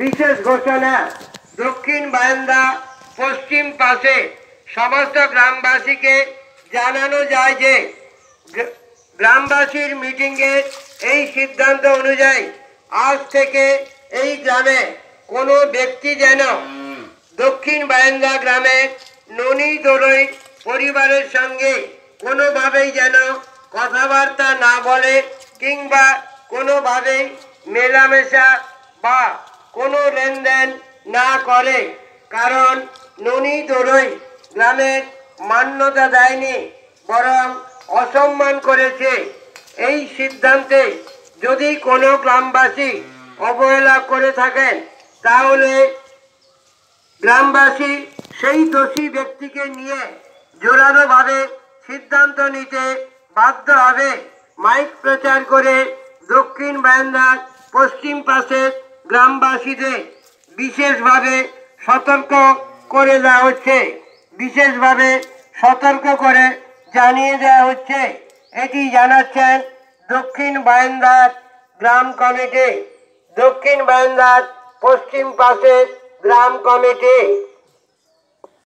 বিশেষ ঘোষণা। দক্ষিণ বারান্দা পশ্চিম পাশে সমস্ত গ্রামবাসীকে জানানো যায় যে গ্রামবাসীর মিটিংয়ের এই সিদ্ধান্ত অনুযায়ী আজ থেকে এই গ্রামে কোনো ব্যক্তি যেন দক্ষিণ বারান্দা গ্রামের ননী দোলই পরিবারের সঙ্গে কোনোভাবেই যেন কথাবার্তা না বলে কিংবা কোনোভাবেই মেলামেশা বা কোনো লেনদেন না করে, কারণ ননী দোলই গ্রামের মান্যতা দেয়নি, বরং অসম্মান করেছে। এই সিদ্ধান্তে যদি কোনো গ্রামবাসী অবহেলা করে থাকেন তাহলে গ্রামবাসী সেই দোষী ব্যক্তিকে নিয়ে জোরালোভাবে সিদ্ধান্ত নিতে বাধ্য হবে। মাইক প্রচার করে দক্ষিণ বারান্দার পশ্চিম পাশের গ্রামবাসীদের বিশেষভাবে সতর্ক করে দেওয়া হচ্ছে, বিশেষভাবে সতর্ক করে জানিয়ে দেওয়া হচ্ছে। এটি জানাচ্ছেন দক্ষিণ বারান্দার গ্রাম কমিটি, দক্ষিণ বারান্দার পশ্চিম পাশের গ্রাম কমিটি।